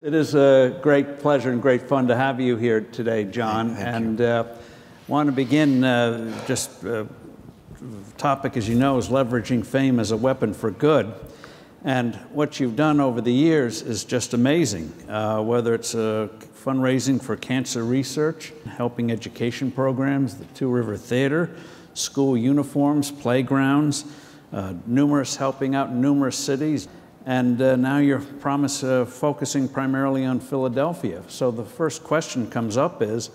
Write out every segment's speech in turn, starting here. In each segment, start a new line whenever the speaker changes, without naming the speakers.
It is a great pleasure and great fun to have you here today, Jon.
Thank you.
Want to begin topic, as you know, is leveraging fame as a weapon for good. And what you've done over the years is just amazing, whether it's fundraising for cancer research, helping education programs, the Two River Theater, school uniforms, playgrounds, helping out in numerous cities. And now you're focusing primarily on Philadelphia. So the first question comes up is,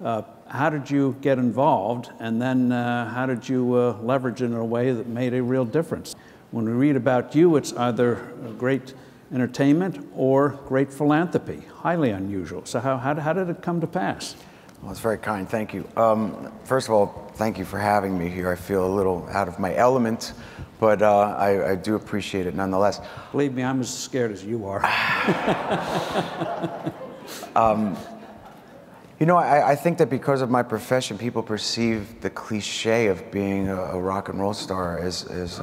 how did you get involved? And then how did you leverage it in a way that made a real difference? When we read about you, it's either great entertainment or great philanthropy, highly unusual. So how did it come to pass?
Well, it's very kind, thank you. First of all, thank you for having me here. I feel a little out of my element, but I do appreciate it nonetheless.
Believe me, I'm as scared as you are.
You know, I think that because of my profession, people perceive the cliche of being a rock and roll star as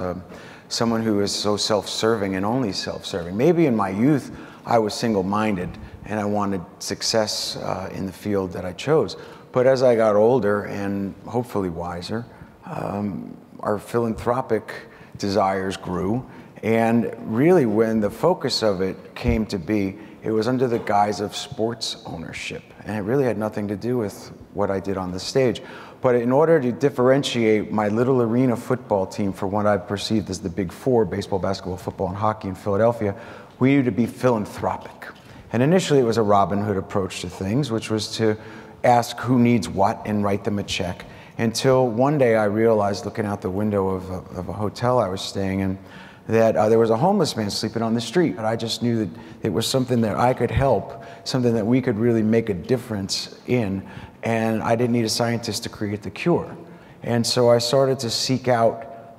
someone who is so self-serving and only self-serving. Maybe in my youth, I was single-minded and I wanted success in the field that I chose. But as I got older and hopefully wiser, our philanthropic desires grew. And really, when the focus of it came to be, it was under the guise of sports ownership. And it really had nothing to do with what I did on the stage. But in order to differentiate my little arena football team from what I perceived as the big four, baseball, basketball, football, and hockey in Philadelphia, we needed to be philanthropic. And initially it was a Robin Hood approach to things, which was to ask who needs what and write them a check. Until one day I realized, looking out the window of a hotel I was staying in, that there was a homeless man sleeping on the street. And I just knew that it was something that I could help, something that we could really make a difference in, and I didn't need a scientist to create the cure. And so I started to seek out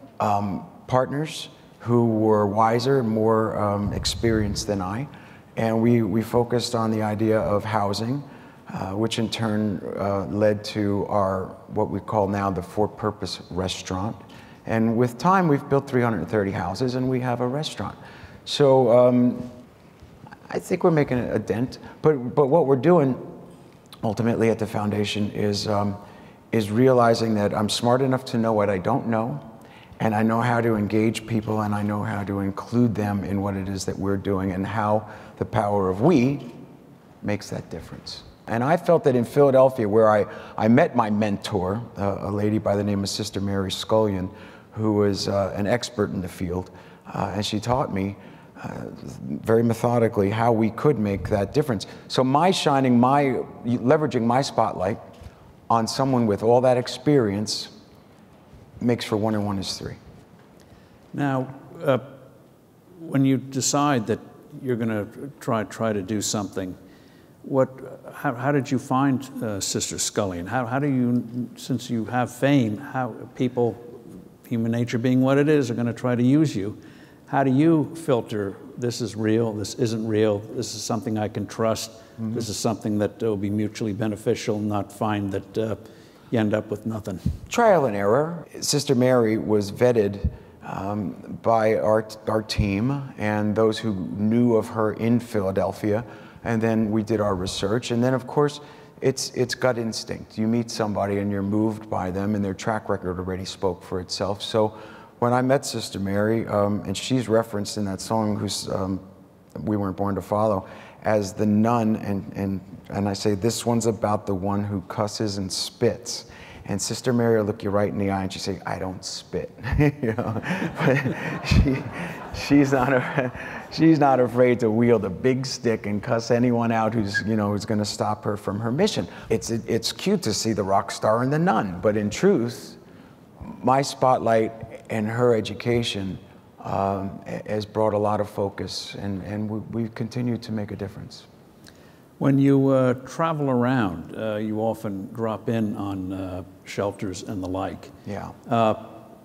partners who were wiser, more experienced than I, and we focused on the idea of housing, which in turn led to our, what we call now, the For-Purpose Restaurant. And with time, we've built 330 houses and we have a restaurant. So I think we're making a dent, but what we're doing ultimately at the foundation is realizing that I'm smart enough to know what I don't know, and I know how to engage people, and I know how to include them in what it is that we're doing, and how the power of we makes that difference. And I felt that in Philadelphia, where I met my mentor, a lady by the name of Sister Mary Scullion, who was an expert in the field, and she taught me very methodically how we could make that difference. So leveraging my spotlight on someone with all that experience makes for 1 and 1 is 3.
Now, when you decide that you're going to try to do something, how did you find Sister Scullion? How do you, since you have fame, how people, human nature being what it is, are going to try to use you? How do you filter, this is real, this isn't real, this is something I can trust, this is something that will be mutually beneficial, not find that you end up with nothing?
Trial and error. Sister Mary was vetted by our team and those who knew of her in Philadelphia, and then we did our research, and then of course it's gut instinct. You meet somebody and you're moved by them, and their track record already spoke for itself. So when I met Sister Mary, and she's referenced in that song, We Weren't Born to Follow, as the nun, and I say, this one's about the one who cusses and spits. And Sister Mary will look you right in the eye and she'd say, I don't spit. You know? But she's not afraid to wield a big stick and cuss anyone out who's going to stop her from her mission. It's cute to see the rock star and the nun, but in truth, my spotlight and her education has brought a lot of focus, and we've continued to make a difference.
When you travel around, you often drop in on shelters and the like.
Yeah.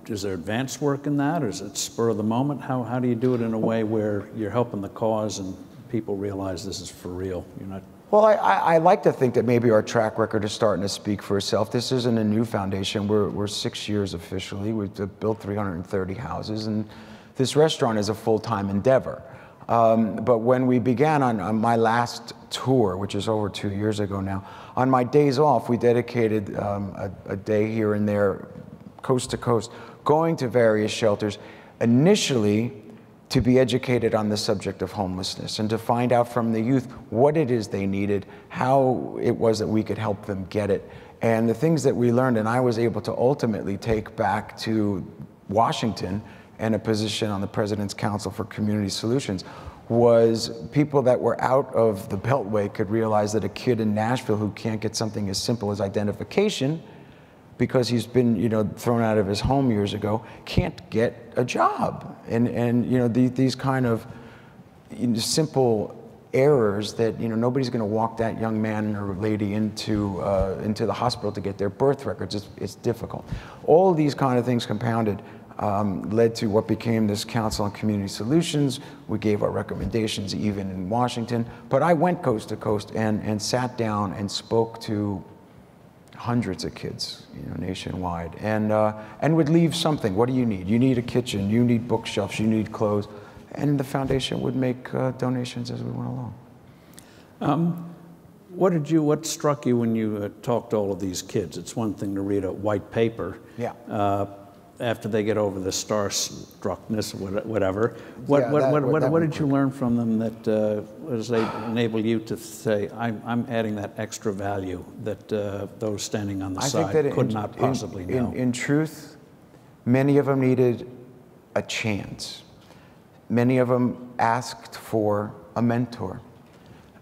Is there advanced work in that, or is it spur of the moment? How do you do it in a way where you're helping the cause and people realize this is for real? You're not.
Well, I like to think that maybe our track record is starting to speak for itself. This isn't a new foundation. We're 6 years officially. We've built 330 houses, and this restaurant is a full-time endeavor. But when we began on my last tour, which is over 2 years ago now, on my days off, we dedicated a day here and there, coast to coast, going to various shelters, initially to be educated on the subject of homelessness and to find out from the youth what it is they needed, how it was that we could help them get it. And the things that we learned, and I was able to ultimately take back to Washington and a position on the President's Council for Community Solutions, was people that were out of the Beltway could realize that a kid in Nashville who can't get something as simple as identification because he's been, you know, thrown out of his home years ago, can't get a job. And you know, these kind of simple errors that, you know, nobody's going to walk that young man or lady into the hospital to get their birth records. It's difficult. All of these kind of things compounded led to what became this Council on Community Solutions. We gave our recommendations even in Washington. But I went coast to coast and sat down and spoke to hundreds of kids, you know, nationwide, and would leave something. What do you need? You need a kitchen, you need bookshelves, you need clothes, and the foundation would make donations as we went along.
What struck you when you talked to all of these kids? It's one thing to read a white paper.
Yeah.
After they get over the starstruckness, whatever. What did you learn from them that was enable you to say, I'm adding that extra value that those standing on the side could not possibly know?
In truth, many of them needed a chance. Many of them asked for a mentor,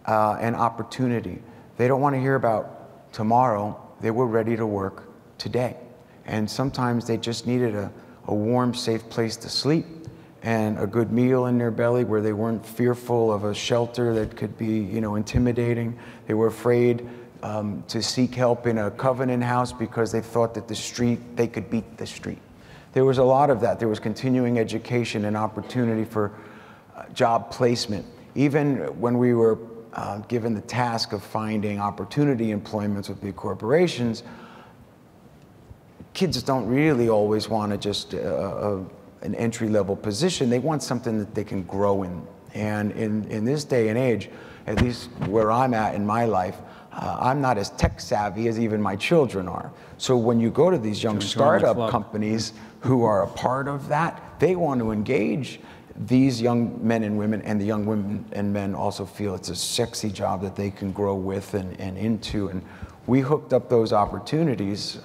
an opportunity. They don't want to hear about tomorrow. They were ready to work today. And sometimes they just needed a warm, safe place to sleep and a good meal in their belly where they weren't fearful of a shelter that could be, you know, intimidating. They were afraid to seek help in a covenant house because they thought that they could beat the street. There was a lot of that. There was continuing education and opportunity for job placement. Even when we were given the task of finding opportunity employments with big corporations, kids don't really always want to just an entry-level position. They want something that they can grow in. And in this day and age, at least where I'm at in my life, I'm not as tech savvy as even my children are. So when you go to these young startup companies who are a part of that, they want to engage these young men and women, and the young women and men also feel it's a sexy job that they can grow with and into. And we hooked up those opportunities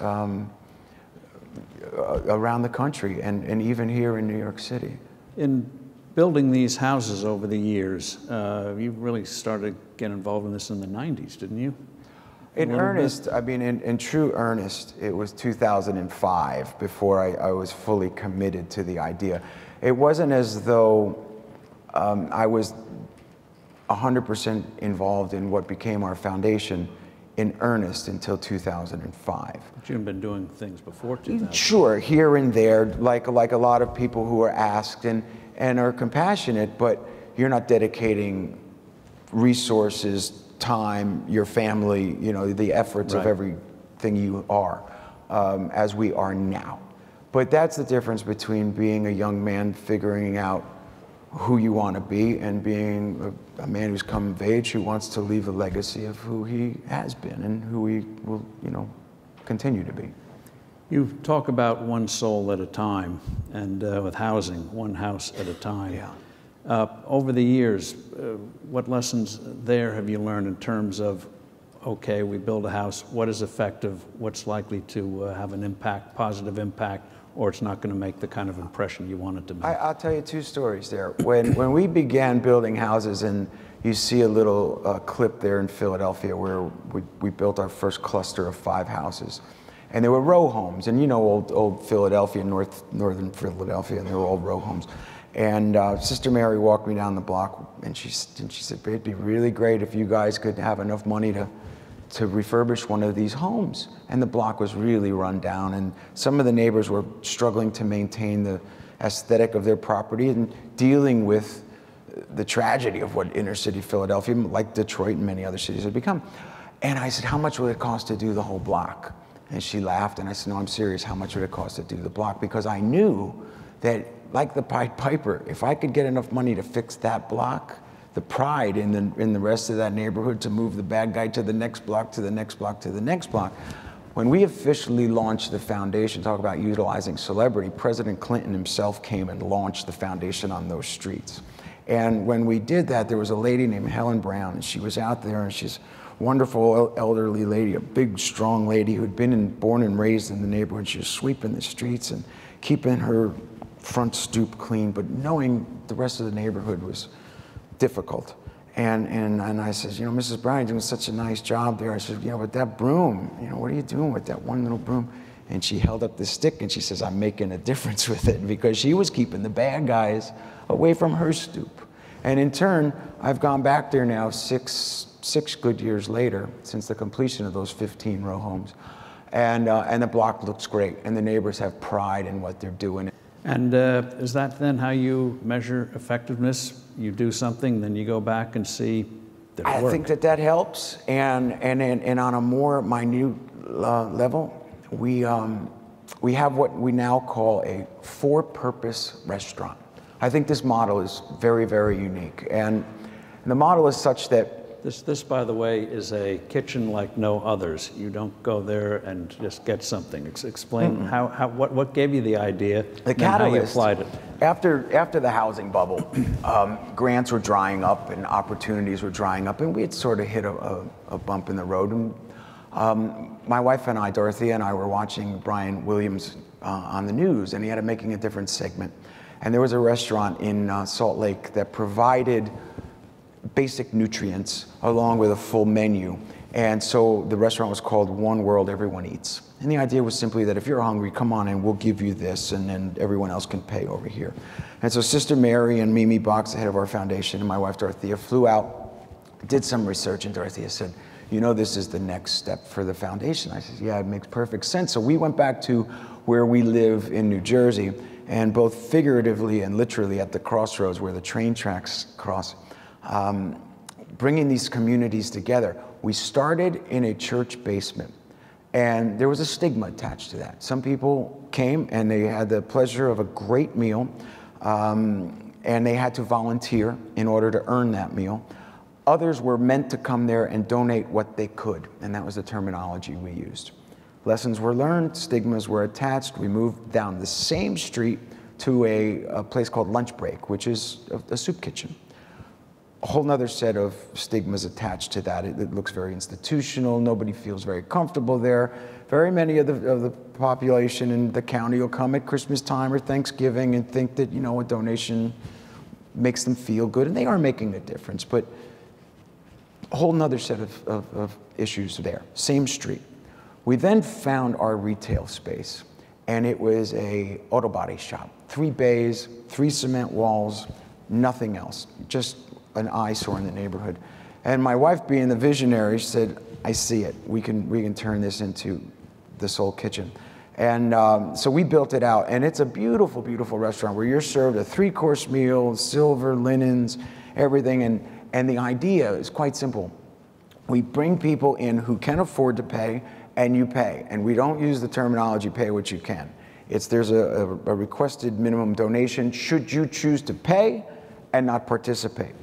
around the country and even here in New York City.
In building these houses over the years, you really started getting involved in this in the 90s, didn't you?
In earnest, I mean, in true earnest, it was 2005 before I was fully committed to the idea. It wasn't as though I was 100% involved in what became our foundation in earnest until 2005.
But you've been doing things before 2005.
Sure, here and there, like a lot of people who are asked and are compassionate, but you're not dedicating resources, time, your family, you know, the efforts of everything you are, as we are now. But that's the difference between being a young man figuring out who you want to be and being a man who's come of age who wants to leave a legacy of who he has been and who he will, you know, continue to be.
You talk about one soul at a time, and with housing, one house at a time.
Yeah.
Over the years, what lessons there have you learned in terms of, okay, we build a house, what is effective, what's likely to have an impact, positive impact, or it's not going to make the kind of impression you want it to make?
I'll tell you two stories there. When we began building houses, and you see a little clip there in Philadelphia where we built our first cluster of 5 houses. And there were row homes, and you know old Philadelphia, northern Philadelphia, and they were all row homes. And Sister Mary walked me down the block, and she said, it'd be really great if you guys could have enough money to refurbish one of these homes. And the block was really run down, and some of the neighbors were struggling to maintain the aesthetic of their property and dealing with the tragedy of what inner city Philadelphia, like Detroit and many other cities, had become. And I said, how much would it cost to do the whole block? And she laughed, and I said, no, I'm serious. How much would it cost to do the block? Because I knew that like the Pied Piper, if I could get enough money to fix that block, the pride in the rest of that neighborhood to move the bad guy to the next block, to the next block, to the next block. When we officially launched the foundation, talk about utilizing celebrity, President Clinton himself came and launched the foundation on those streets. And when we did that, there was a lady named Helen Brown, and she was out there, and she's a wonderful elderly lady, a big, strong lady who had been born and raised in the neighborhood. She was sweeping the streets and keeping her front stoop clean, but knowing the rest of the neighborhood was difficult. And I said, you know, Mrs. Brown, you're doing such a nice job there. I said, you know, with that broom, you know, what are you doing with that one little broom? And she held up the stick and she says, I'm making a difference with it, because she was keeping the bad guys away from her stoop. And in turn, I've gone back there now six good years later, since the completion of those 15 row homes. And the block looks great, and the neighbors have pride in what they're doing.
And is that then how you measure effectiveness? You do something, then you go back and see that it worked?
I think that helps, and on a more minute level, we have what we now call a for-purpose restaurant. I think this model is very, very unique, and the model is such that
This, by the way, is a kitchen like no others. You don't go there and just get something. Explain what gave you the idea,
the
and how you
catalyst,
applied it.
After the housing bubble, grants were drying up and opportunities were drying up, and we had sort of hit a bump in the road. And my wife and I, Dorothea and I, were watching Brian Williams on the news, and he had a Making a Difference segment. And there was a restaurant in Salt Lake that provided basic nutrients along with a full menu. And so the restaurant was called One World, Everyone Eats. And the idea was simply that if you're hungry, come on in, we'll give you this, and then everyone else can pay over here. And so Sister Mary and Mimi Box, the head of our foundation, and my wife Dorothea flew out, did some research, and Dorothea said, you know, this is the next step for the foundation. I said, yeah, it makes perfect sense. So we went back to where we live in New Jersey, and both figuratively and literally at the crossroads where the train tracks cross, bringing these communities together. We started in a church basement, and there was a stigma attached to that. Some people came and they had the pleasure of a great meal, and they had to volunteer in order to earn that meal. Others were meant to come there and donate what they could, and that was the terminology we used. Lessons were learned, stigmas were attached. We moved down the same street to a place called Lunch Break, which is a soup kitchen. A whole nother set of stigmas attached to that. It looks very institutional. Nobody feels very comfortable there. Very many of the population in the county will come at Christmas time or Thanksgiving and think that, you know, a donation makes them feel good, and they are making a difference, but a whole nother set of issues there. Same street. We then found our retail space, and it was a auto body shop. 3 bays, 3 cement walls, nothing else. Just an eyesore in the neighborhood. And my wife, being the visionary, said, I see it. We can turn this into the Soul Kitchen. And so we built it out, and it's a beautiful, beautiful restaurant where you're served a 3-course meal, silver linens, everything. And the idea is quite simple. We bring people in who can afford to pay, and you pay. And we don't use the terminology pay what you can. There's a requested minimum donation should you choose to pay and not participate.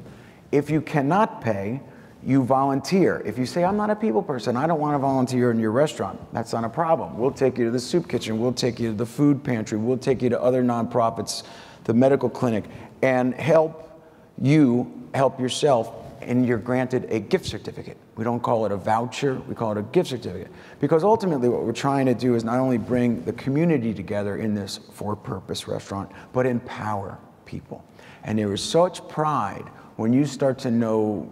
If you cannot pay, you volunteer. If you say, I'm not a people person, I don't want to volunteer in your restaurant, that's not a problem. We'll take you to the soup kitchen, we'll take you to the food pantry, we'll take you to other nonprofits, the medical clinic, and help you help yourself, and you're granted a gift certificate. We don't call it a voucher, we call it a gift certificate. Because ultimately what we're trying to do is not only bring the community together in this for-purpose restaurant, but empower people. And there is such pride when you start to know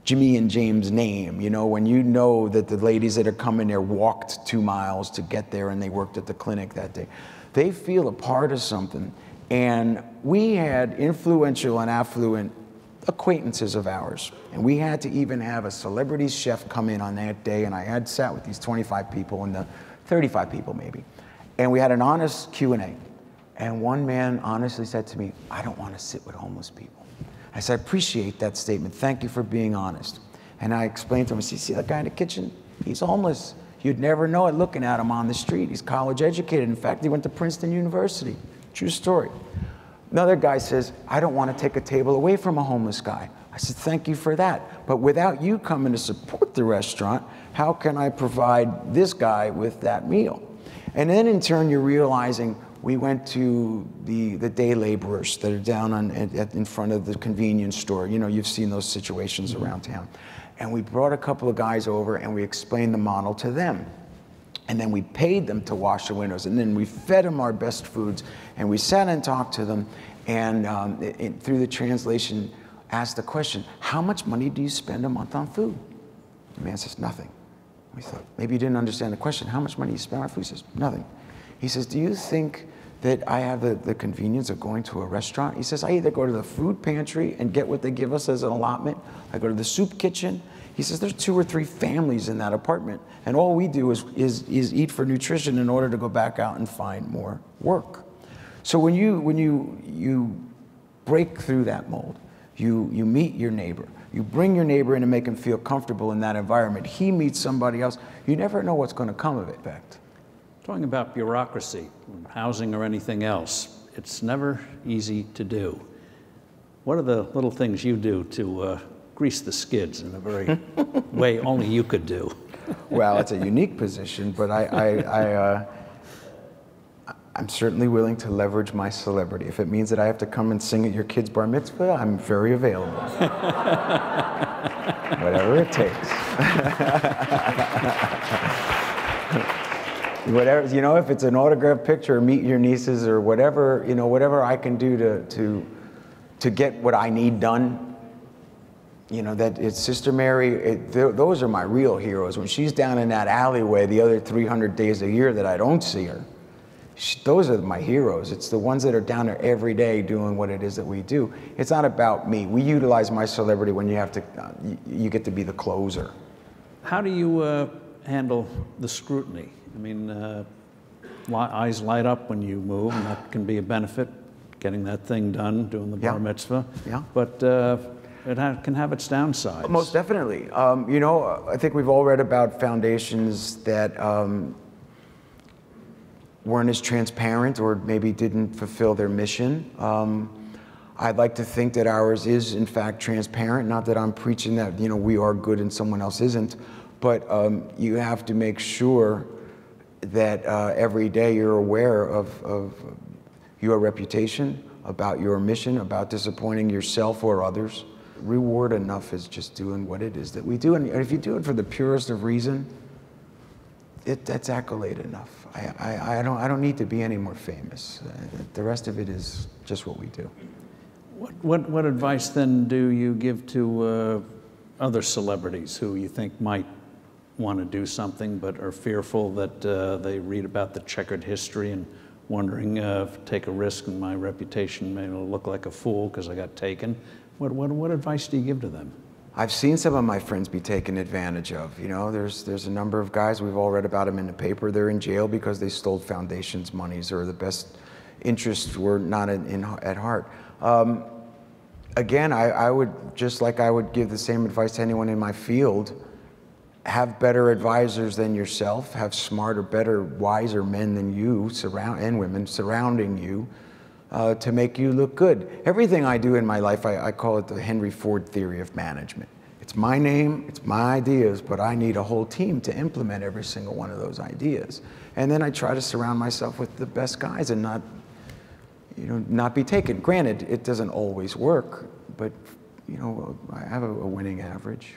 Jimmy and James' name, you know, when you know that the ladies that are coming there walked 2 miles to get there and they worked at the clinic that day. They feel a part of something. And we had influential and affluent acquaintances of ours. And we had to even have a celebrity chef come in on that day, and I had sat with these 25 people and the 35 people maybe. And we had an honest Q&A. And one man honestly said to me, I don't want to sit with homeless people. I said, I appreciate that statement. Thank you for being honest. And I explained to him, I said, see that guy in the kitchen? He's homeless. You'd never know it looking at him on the street. He's college educated. In fact, he went to Princeton University. True story. Another guy says, I don't want to take a table away from a homeless guy. I said, thank you for that. But without you coming to support the restaurant, how can I provide this guy with that meal? And then in turn, you're realizing we went to the day laborers that are down in front of the convenience store. You know, you've seen those situations around town. And we brought a couple of guys over and we explained the model to them. And then we paid them to wash the windows. And then we fed them our best foods. And we sat and talked to them. And through the translation, asked the question, how much money do you spend a month on food? The man says, nothing. We thought, maybe you didn't understand the question. How much money do you spend on food? He says, nothing. He says, do you think that I have the convenience of going to a restaurant? He says, I either go to the food pantry and get what they give us as an allotment. I go to the soup kitchen. He says, there's 2 or 3 families in that apartment. And all we do is eat for nutrition in order to go back out and find more work. So when you break through that mold, you meet your neighbor. You bring your neighbor in and make him feel comfortable in that environment. He meets somebody else. You never know what's going to come of it.
Talking about bureaucracy, housing or anything else, it's never easy to do. What are the little things you do to grease the skids in a very way only you could do?
Well, it's a unique position, but I'm certainly willing to leverage my celebrity. If it means that I have to come and sing at your kid's bar mitzvah, I'm very available. Whatever it takes. Whatever, you know, if it's an autographed picture, or meet your nieces, or whatever, you know, whatever I can do to get what I need done. You know, that it's Sister Mary, those are my real heroes. When she's down in that alleyway the other 300 days a year that I don't see her, those are my heroes. It's the ones that are down there every day doing what it is that we do. It's not about me. We utilize my celebrity when you have to, you get to be the closer.
How do you handle the scrutiny? I mean, eyes light up when you move, and that can be a benefit, getting that thing done, doing the bar mitzvah.
Yeah.
But it can have its downsides.
Most definitely. You know, I think we've all read about foundations that weren't as transparent or maybe didn't fulfill their mission. I'd like to think that ours is, in fact, transparent. Not that I'm preaching that, you know, we are good and someone else isn't, but you have to make sure that every day you're aware of your reputation, about your mission, about disappointing yourself or others. Reward enough is just doing what it is that we do. And if you do it for the purest of reason, that's accolade enough. I don't need to be any more famous. The rest of it is just what we do.
What advice then do you give to other celebrities who you think might want to do something but are fearful that they read about the checkered history and wondering if take a risk and my reputation may look like a fool because I got taken? What advice do you give to them?
I've seen some of my friends be taken advantage of. You know, there's a number of guys, we've all read about them in the paper, they're in jail because they stole foundations' monies or the best interests were not at heart. Again, I would, just like I would give the same advice to anyone in my field, have better advisors than yourself, have smarter, better, wiser men than you and women surrounding you to make you look good. Everything I do in my life, I call it the Henry Ford theory of management. It's my name, it's my ideas, but I need a whole team to implement every single one of those ideas. And then I try to surround myself with the best guys and not be taken. Granted, it doesn't always work, but you know, I have a winning average.